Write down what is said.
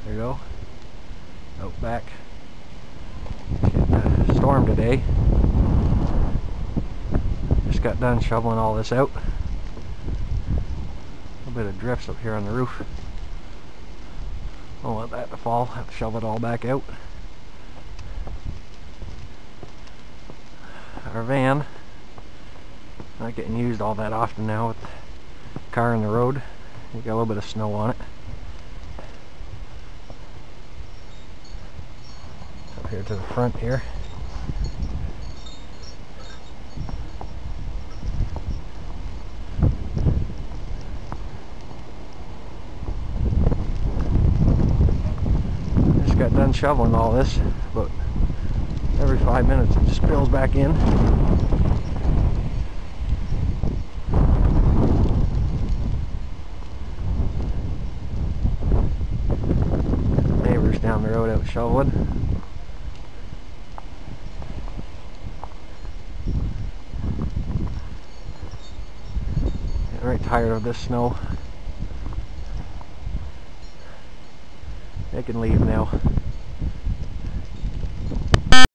There you go. Out back. Getting a storm today. Just got done shoveling all this out. A little bit of drifts up here on the roof. Don't want that to fall. Have to shove it all back out. Our van, not getting used all that often now with the car in the road. We got a little bit of snow on it. Up here to the front here. Just got done shoveling all this, but every 5 minutes it just spills back in. Neighbors down the road out shoveling. Getting right tired of this snow. They can leave now.